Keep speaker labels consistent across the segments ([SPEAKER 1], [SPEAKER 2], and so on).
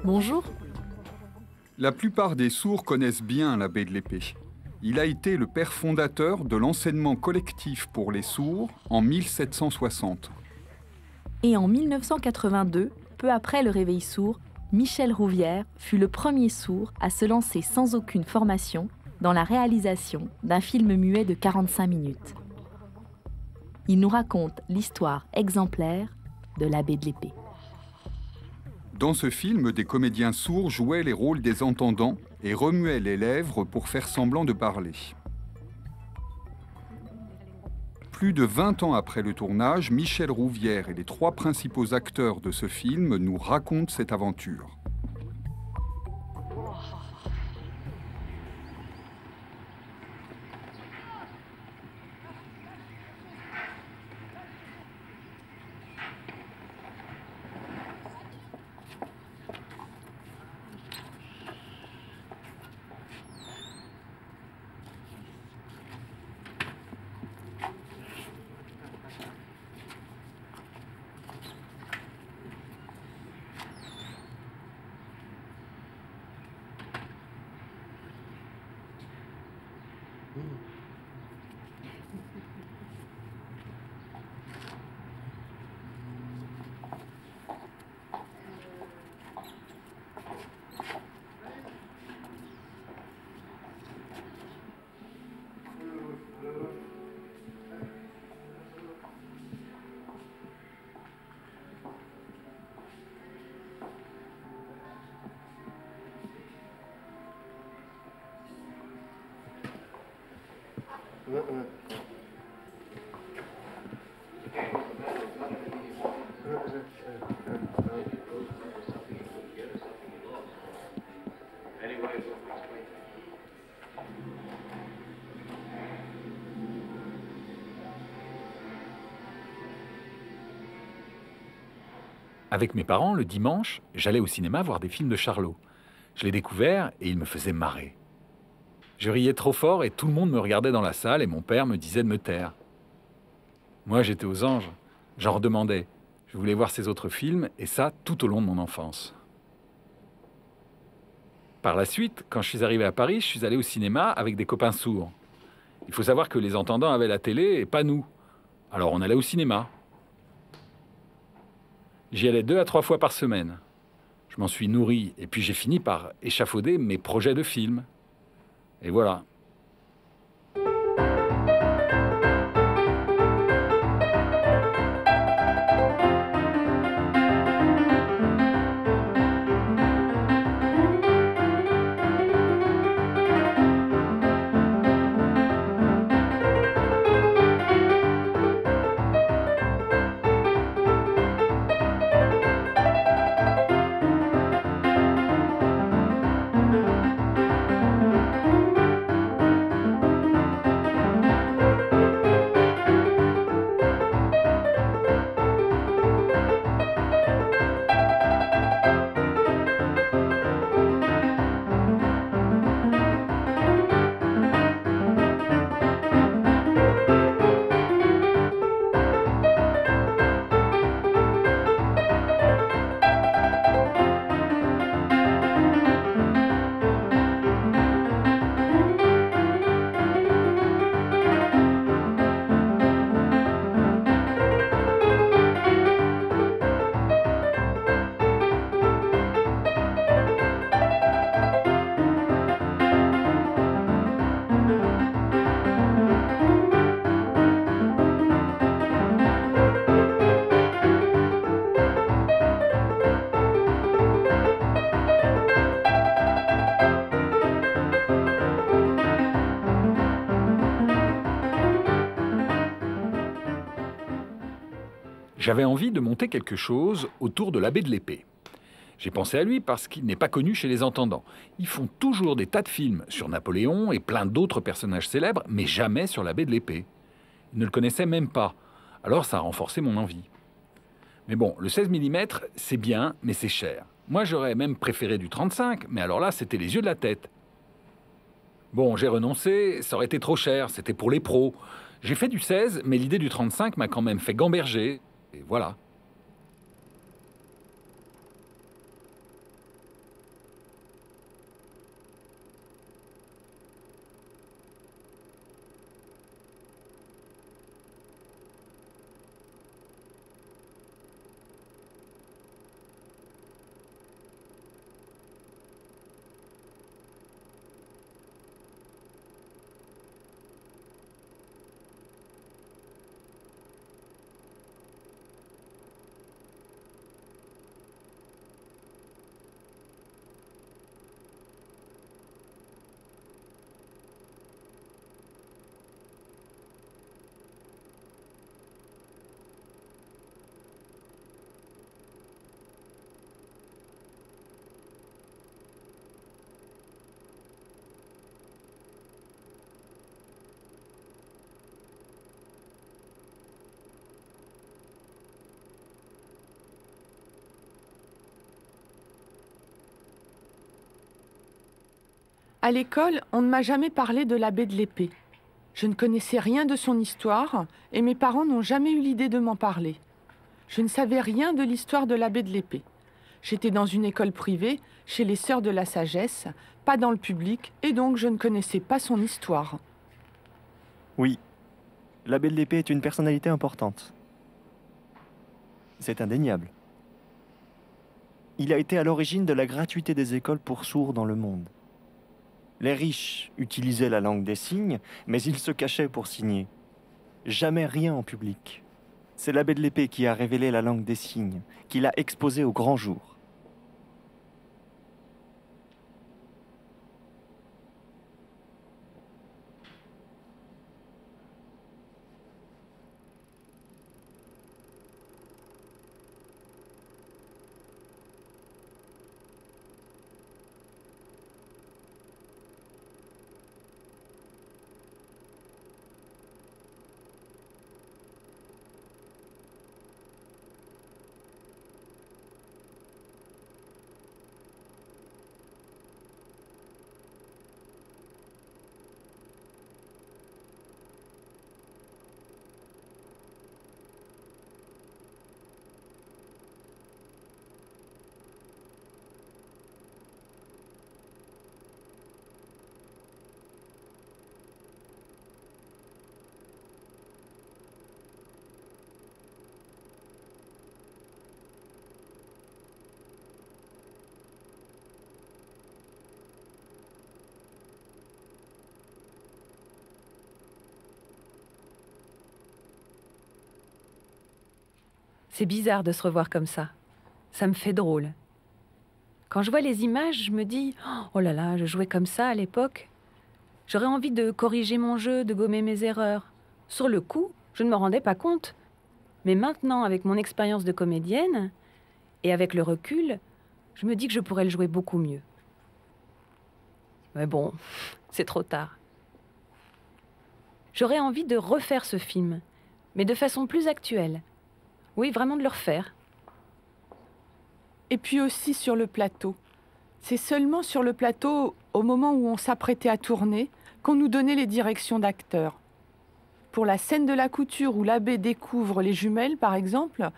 [SPEAKER 1] Bonjour.
[SPEAKER 2] La plupart des sourds connaissent bien l'abbé de l'Épée. Il a été le père fondateur de l'enseignement collectif pour les sourds en 1760.
[SPEAKER 1] Et en 1982, peu après le réveil sourd, Michel Rouvière fut le premier sourd à se lancer sans aucune formation dans la réalisation d'un film muet de 45 minutes. Il nous raconte l'histoire exemplaire de l'abbé de l'Épée.
[SPEAKER 2] Dans ce film, des comédiens sourds jouaient les rôles des entendants et remuaient les lèvres pour faire semblant de parler. Plus de 20 ans après le tournage, Michel Rouvière et les 3 principaux acteurs de ce film nous racontent cette aventure.
[SPEAKER 3] Avec mes parents, le dimanche, j'allais au cinéma voir des films de Charlot. Je l'ai découvert et il me faisait marrer. Je riais trop fort et tout le monde me regardait dans la salle et mon père me disait de me taire. Moi, j'étais aux anges. J'en redemandais. Je voulais voir ces autres films et ça tout au long de mon enfance. Par la suite, quand je suis arrivé à Paris, je suis allé au cinéma avec des copains sourds. Il faut savoir que les entendants avaient la télé et pas nous. Alors on allait au cinéma. J'y allais 2 à 3 fois par semaine. Je m'en suis nourri et puis j'ai fini par échafauder mes projets de films. Et voilà. J'avais envie de monter quelque chose autour de l'abbé de l'Épée. J'ai pensé à lui parce qu'il n'est pas connu chez les entendants. Ils font toujours des tas de films sur Napoléon et plein d'autres personnages célèbres, mais jamais sur l'abbé de l'Épée. Ils ne le connaissaient même pas. Alors ça a renforcé mon envie. Mais bon, le 16 mm, c'est bien, mais c'est cher. Moi, j'aurais même préféré du 35, mais alors là, c'était les yeux de la tête. Bon, j'ai renoncé, ça aurait été trop cher, c'était pour les pros. J'ai fait du 16, mais l'idée du 35 m'a quand même fait gamberger. Et voilà.
[SPEAKER 4] À l'école, on ne m'a jamais parlé de l'abbé de l'Épée. Je ne connaissais rien de son histoire et mes parents n'ont jamais eu l'idée de m'en parler. Je ne savais rien de l'histoire de l'abbé de l'Épée. J'étais dans une école privée, chez les Sœurs de la Sagesse, pas dans le public, et donc je ne connaissais pas son histoire.
[SPEAKER 5] Oui, l'abbé de l'Épée est une personnalité importante. C'est indéniable. Il a été à l'origine de la gratuité des écoles pour sourds dans le monde. Les riches utilisaient la langue des signes, mais ils se cachaient pour signer. Jamais rien en public. C'est l'abbé de l'Épée qui a révélé la langue des signes, qui l'a exposée au grand jour.
[SPEAKER 6] C'est bizarre de se revoir comme ça. Ça me fait drôle. Quand je vois les images, je me dis « Oh là là, je jouais comme ça à l'époque. J'aurais envie de corriger mon jeu, de gommer mes erreurs. » Sur le coup, je ne me rendais pas compte. Mais maintenant, avec mon expérience de comédienne, et avec le recul, je me dis que je pourrais le jouer beaucoup mieux. Mais bon, c'est trop tard. J'aurais envie de refaire ce film, mais de façon plus actuelle. Oui, vraiment de le refaire.
[SPEAKER 4] Et puis aussi sur le plateau. C'est seulement sur le plateau, au moment où on s'apprêtait à tourner, qu'on nous donnait les directions d'acteurs. Pour la scène de la couture où l'abbé découvre les jumelles, par exemple,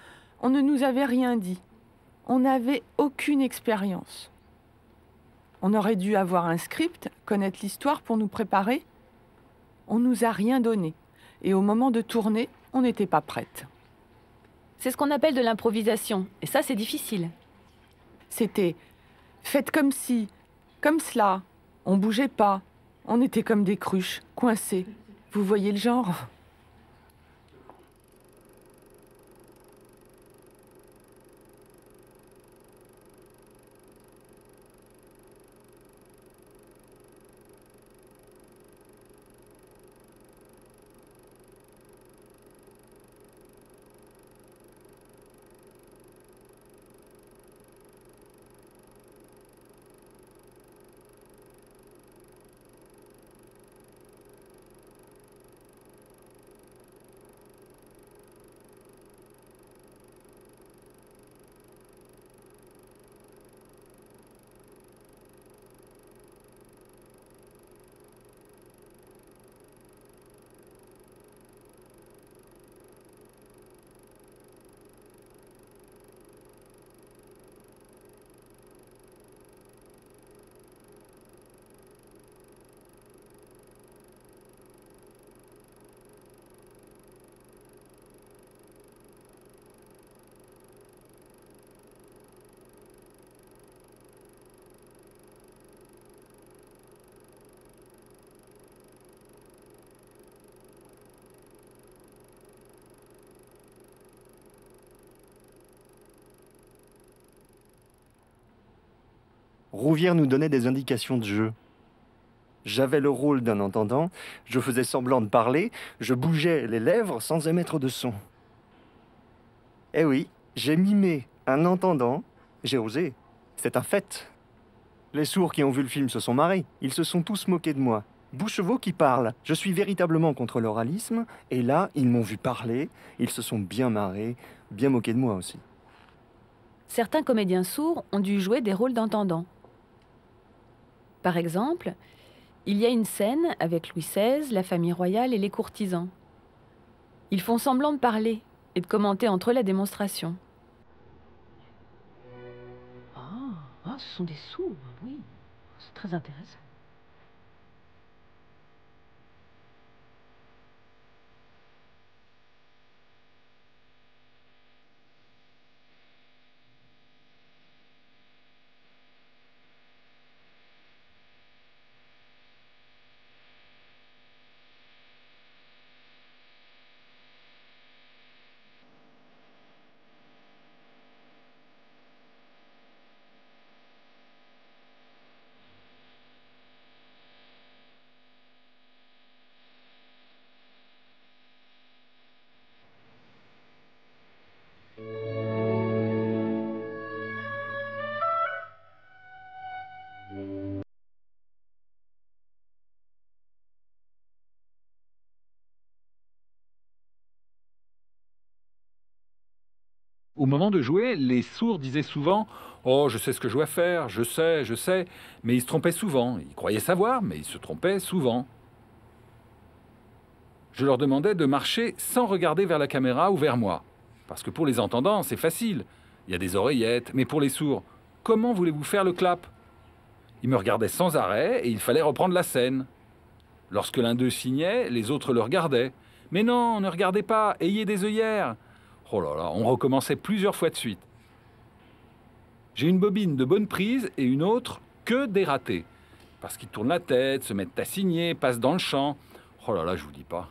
[SPEAKER 4] on ne nous avait rien dit. On n'avait aucune expérience. On aurait dû avoir un script, connaître l'histoire pour nous préparer. On nous a rien donné. Et au moment de tourner, on n'était pas prête.
[SPEAKER 6] C'est ce qu'on appelle de l'improvisation. Et ça, c'est difficile.
[SPEAKER 4] C'était « faites comme ci, comme cela ». On bougeait pas. On était comme des cruches, coincés. Vous voyez le genre ?
[SPEAKER 5] Rouvière nous donnait des indications de jeu. J'avais le rôle d'un entendant, je faisais semblant de parler, je bougeais les lèvres sans émettre de son. Eh oui, j'ai mimé un entendant, j'ai osé, c'est un fait. Les sourds qui ont vu le film se sont marrés, ils se sont tous moqués de moi. Bouchevaux qui parle, je suis véritablement contre l'oralisme, et là, ils m'ont vu parler, ils se sont bien marrés, bien moqués de moi aussi.
[SPEAKER 6] Certains comédiens sourds ont dû jouer des rôles d'entendants. Par exemple, Il y a une scène avec Louis XVI, la famille royale et les courtisans. Ils font semblant de parler et de commenter entre eux la démonstration.
[SPEAKER 7] Ce sont des sourds, oui. C'est très intéressant.
[SPEAKER 3] Au moment de jouer, les sourds disaient souvent « Oh, je sais ce que je dois faire, je sais », mais ils se trompaient souvent. Ils croyaient savoir, mais ils se trompaient souvent. Je leur demandais de marcher sans regarder vers la caméra ou vers moi. Parce que pour les entendants, c'est facile. Il y a des oreillettes, mais pour les sourds, comment voulez-vous faire le clap? Ils me regardaient sans arrêt et il fallait reprendre la scène. Lorsque l'un d'eux signait, les autres le regardaient. « Mais non, ne regardez pas, ayez des œillères !» Oh là là, on recommençait plusieurs fois de suite. J'ai une bobine de bonne prise et une autre que des ratés. Parce qu'ils tournent la tête, se mettent à signer, passent dans le champ. Oh là là, je vous dis pas.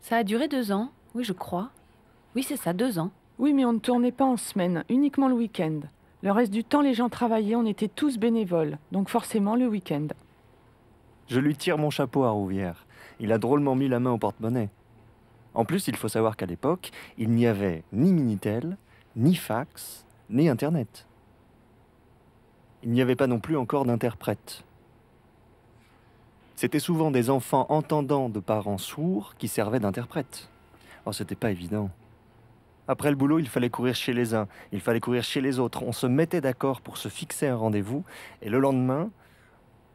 [SPEAKER 6] Ça a duré 2 ans, oui je crois. Oui c'est ça, 2 ans.
[SPEAKER 4] Oui, mais on ne tournait pas en semaine, uniquement le week-end. Le reste du temps, les gens travaillaient, on était tous bénévoles, donc forcément le week-end.
[SPEAKER 5] Je lui tire mon chapeau à Rouvière. Il a drôlement mis la main au porte-monnaie. En plus, il faut savoir qu'à l'époque, il n'y avait ni Minitel, ni fax, ni Internet. Il n'y avait pas non plus encore d'interprète. C'était souvent des enfants entendants de parents sourds qui servaient d'interprètes. Oh, c'était pas évident. Après le boulot, il fallait courir chez les uns, il fallait courir chez les autres. On se mettait d'accord pour se fixer un rendez-vous, et le lendemain,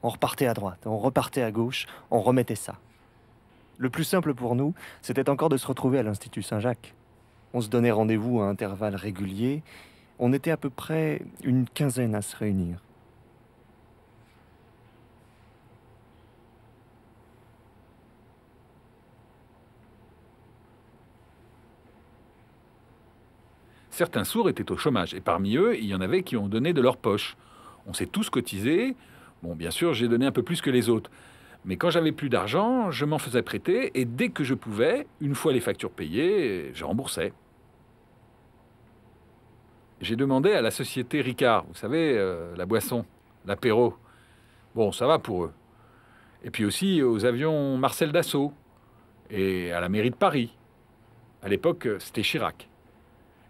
[SPEAKER 5] on repartait à droite, on repartait à gauche, on remettait ça. Le plus simple pour nous, c'était encore de se retrouver à l'Institut Saint-Jacques. On se donnait rendez-vous à intervalles réguliers. On était à peu près une quinzaine à se réunir.
[SPEAKER 3] Certains sourds étaient au chômage, et parmi eux, il y en avait qui ont donné de leur poche. On s'est tous cotisés. Bon, bien sûr, j'ai donné un peu plus que les autres. Mais quand j'avais plus d'argent, je m'en faisais prêter, et dès que je pouvais, une fois les factures payées, je remboursais. J'ai demandé à la société Ricard, vous savez, la boisson, l'apéro. Bon, ça va pour eux. Et puis aussi aux avions Marcel Dassault, et à la mairie de Paris. À l'époque, c'était Chirac.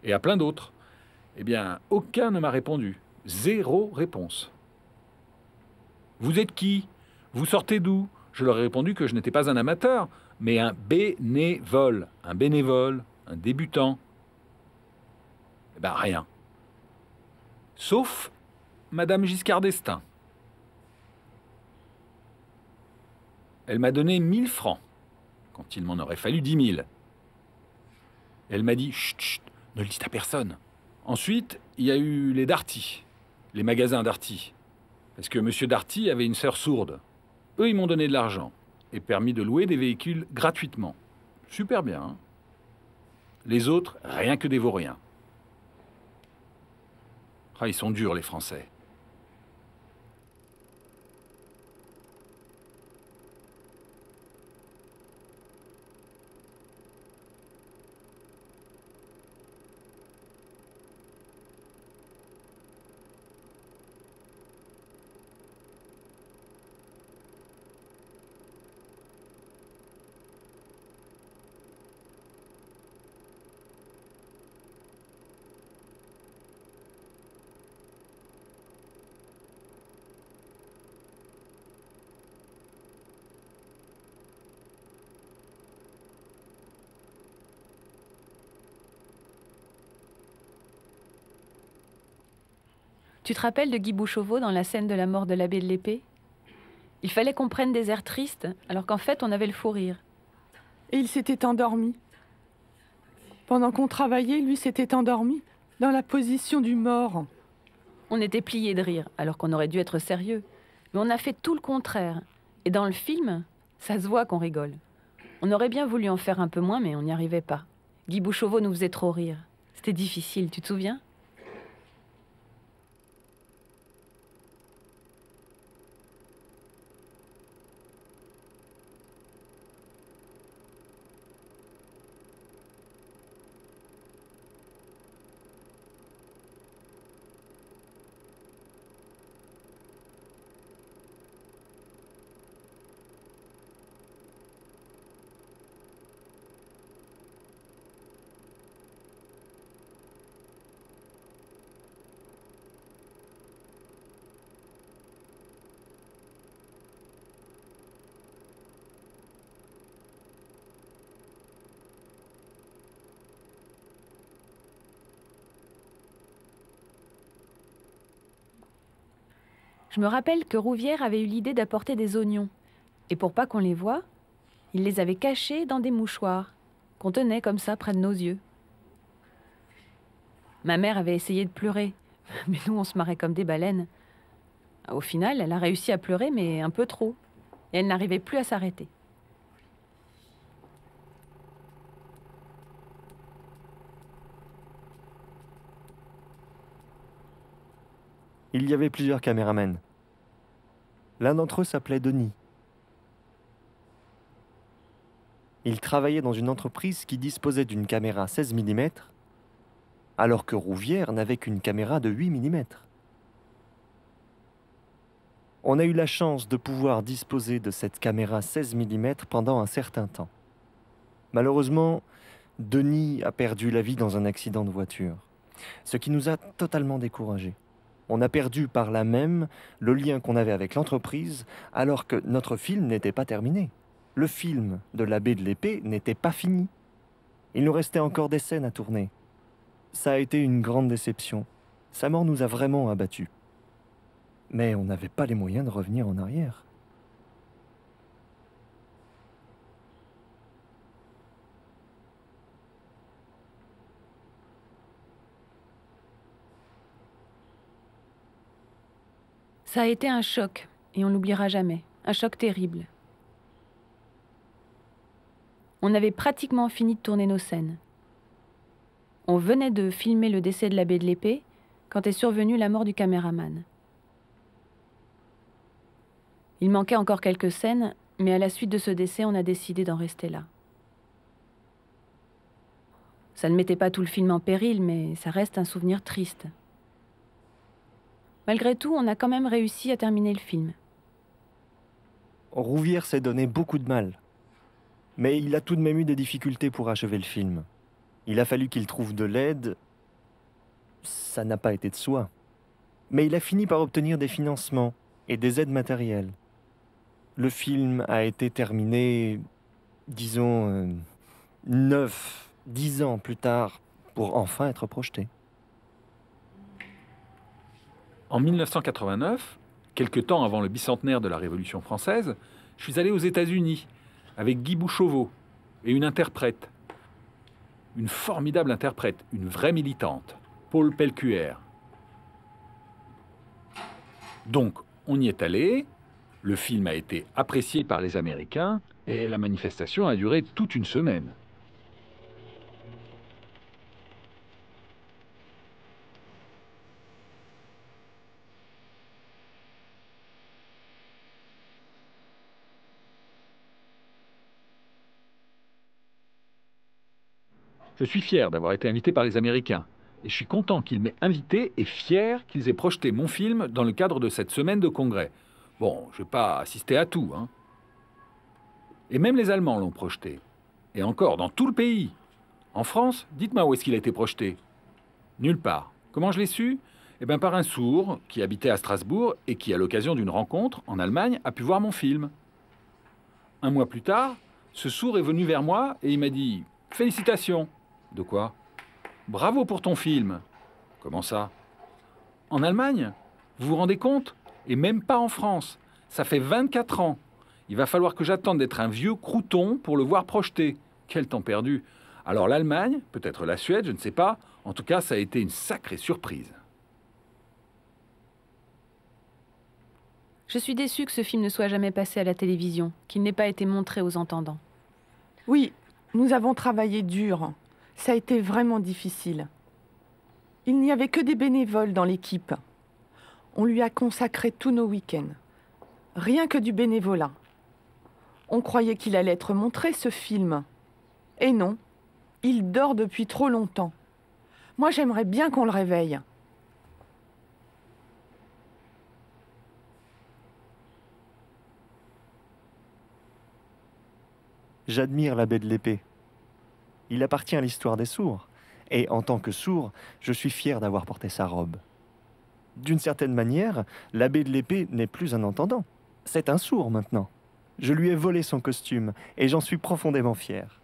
[SPEAKER 3] Et à plein d'autres. Eh bien, aucun ne m'a répondu. 0 réponse. Vous êtes qui? Vous sortez d'où? Je leur ai répondu que je n'étais pas un amateur, mais un bénévole. Un bénévole, un débutant. Eh bien, rien. Sauf Madame Giscard d'Estaing. Elle m'a donné 1000 francs, quand il m'en aurait fallu 10 000. Elle m'a dit « Chut, chut, ne le dites à personne ». Ensuite, il y a eu les Darty, les magasins Darty. Parce que M. Darty avait une sœur sourde. Eux, ils m'ont donné de l'argent et permis de louer des véhicules gratuitement. Super bien, hein? Les autres, rien que des vauriens. Ah, ils sont durs, les Français.
[SPEAKER 6] Tu te rappelles de Guy Bouchauveau dans la scène de la mort de l'abbé de l'Épée? Il fallait qu'on prenne des airs tristes, alors qu'en fait, on avait le fou rire.
[SPEAKER 4] Et il s'était endormi. Pendant qu'on travaillait, lui s'était endormi, dans la position du mort.
[SPEAKER 6] On était pliés de rire, alors qu'on aurait dû être sérieux. Mais on a fait tout le contraire. Et dans le film, ça se voit qu'on rigole. On aurait bien voulu en faire un peu moins, mais on n'y arrivait pas. Guy Bouchauveau nous faisait trop rire. C'était difficile, tu te souviens? Je me rappelle que Rouvière avait eu l'idée d'apporter des oignons. Et pour pas qu'on les voie, il les avait cachés dans des mouchoirs, qu'on tenait comme ça près de nos yeux. Ma mère avait essayé de pleurer, mais nous on se marrait comme des baleines. Au final, elle a réussi à pleurer, mais un peu trop. Et elle n'arrivait plus à s'arrêter.
[SPEAKER 5] Il y avait plusieurs caméramans. L'un d'entre eux s'appelait Denis. Il travaillait dans une entreprise qui disposait d'une caméra 16 mm, alors que Rouvière n'avait qu'une caméra de 8 mm. On a eu la chance de pouvoir disposer de cette caméra 16 mm pendant un certain temps. Malheureusement, Denis a perdu la vie dans un accident de voiture, ce qui nous a totalement découragés. On a perdu par là même le lien qu'on avait avec l'entreprise, alors que notre film n'était pas terminé. Le film de l'abbé de l'Épée n'était pas fini. Il nous restait encore des scènes à tourner. Ça a été une grande déception. Sa mort nous a vraiment abattus. Mais on n'avait pas les moyens de revenir en arrière.
[SPEAKER 6] Ça a été un choc, et on l'oubliera jamais. Un choc terrible. On avait pratiquement fini de tourner nos scènes. On venait de filmer le décès de l'abbé de l'Épée quand est survenue la mort du caméraman. Il manquait encore quelques scènes, mais à la suite de ce décès, on a décidé d'en rester là. Ça ne mettait pas tout le film en péril, mais ça reste un souvenir triste. Malgré tout, on a quand même réussi à terminer le film.
[SPEAKER 5] Rouvière s'est donné beaucoup de mal. Mais il a tout de même eu des difficultés pour achever le film. Il a fallu qu'il trouve de l'aide. Ça n'a pas été de soi. Mais il a fini par obtenir des financements et des aides matérielles. Le film a été terminé, disons, 9-10 ans plus tard, pour enfin être projeté.
[SPEAKER 3] En 1989, quelque temps avant le bicentenaire de la Révolution française, je suis allé aux États-Unis avec Guy Bouchauveau et une interprète. Une formidable interprète, une vraie militante, Paul Pelcuer. Donc, on y est allé, le film a été apprécié par les Américains et la manifestation a duré toute une semaine. Je suis fier d'avoir été invité par les Américains. Et je suis content qu'ils m'aient invité et fier qu'ils aient projeté mon film dans le cadre de cette semaine de congrès. Bon, je ne vais pas assister à tout, hein. Et même les Allemands l'ont projeté. Et encore, dans tout le pays. En France, dites-moi où est-ce qu'il a été projeté? Nulle part. Comment je l'ai su? Eh bien, par un sourd qui habitait à Strasbourg et qui, à l'occasion d'une rencontre en Allemagne, a pu voir mon film. Un mois plus tard, ce sourd est venu vers moi et il m'a dit « Félicitations !» De quoi? « Bravo pour ton film !» Comment ça? En Allemagne? Vous vous rendez compte? Et même pas en France. Ça fait 24 ans. Il va falloir que j'attende d'être un vieux crouton pour le voir projeté. Quel temps perdu. Alors l'Allemagne, peut-être la Suède, je ne sais pas. En tout cas, ça a été une sacrée surprise.
[SPEAKER 6] Je suis déçue que ce film ne soit jamais passé à la télévision, qu'il n'ait pas été montré aux entendants.
[SPEAKER 4] Oui, nous avons travaillé dur. Ça a été vraiment difficile. Il n'y avait que des bénévoles dans l'équipe. On lui a consacré tous nos week-ends. Rien que du bénévolat. On croyait qu'il allait être montré, ce film. Et non, il dort depuis trop longtemps. Moi, j'aimerais bien qu'on le réveille.
[SPEAKER 5] J'admire l'abbé de l'Épée. Il appartient à l'histoire des sourds. Et en tant que sourd, je suis fier d'avoir porté sa robe. D'une certaine manière, l'abbé de l'Épée n'est plus un entendant. C'est un sourd maintenant. Je lui ai volé son costume et j'en suis profondément fier.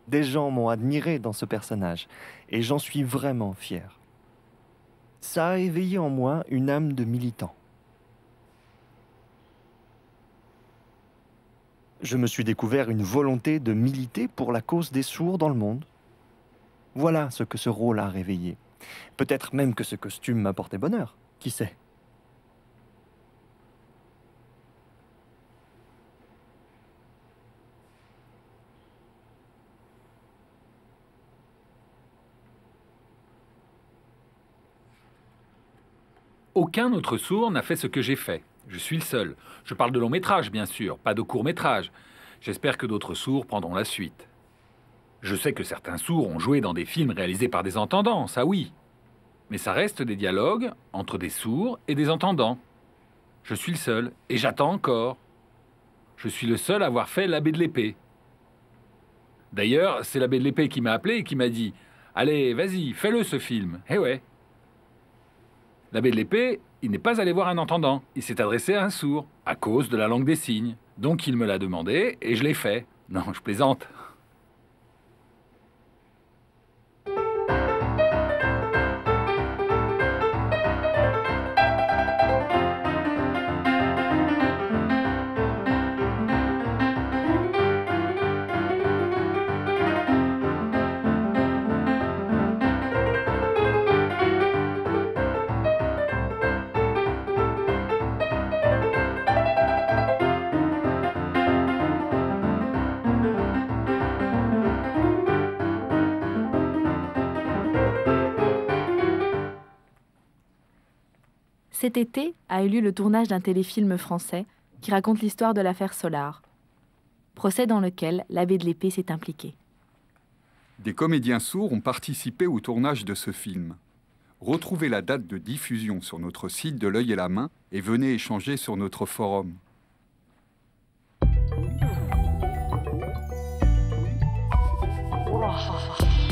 [SPEAKER 5] Des gens m'ont admiré dans ce personnage et j'en suis vraiment fier. Ça a éveillé en moi une âme de militant. Je me suis découvert une volonté de militer pour la cause des sourds dans le monde. Voilà ce que ce rôle a réveillé. Peut-être même que ce costume m'a porté bonheur. Qui sait?
[SPEAKER 3] Aucun autre sourd n'a fait ce que j'ai fait. Je suis le seul. Je parle de long métrage, bien sûr, pas de court métrage. J'espère que d'autres sourds prendront la suite. Je sais que certains sourds ont joué dans des films réalisés par des entendants, ça oui. Mais ça reste des dialogues entre des sourds et des entendants. Je suis le seul, et j'attends encore. Je suis le seul à avoir fait l'abbé de l'Épée. D'ailleurs, c'est l'abbé de l'Épée qui m'a appelé et qui m'a dit « Allez, vas-y, fais-le ce film. » Eh ouais. L'abbé de l'Épée, il n'est pas allé voir un entendant. Il s'est adressé à un sourd, à cause de la langue des signes. Donc il me l'a demandé et je l'ai fait. Non, je plaisante.
[SPEAKER 1] Cet été a eu lieu le tournage d'un téléfilm français qui raconte l'histoire de l'affaire Solar, procès dans lequel l'abbé de l'Épée s'est impliqué.
[SPEAKER 2] Des comédiens sourds ont participé au tournage de ce film. Retrouvez la date de diffusion sur notre site de l'Œil et la Main et venez échanger sur notre forum.
[SPEAKER 7] Wow.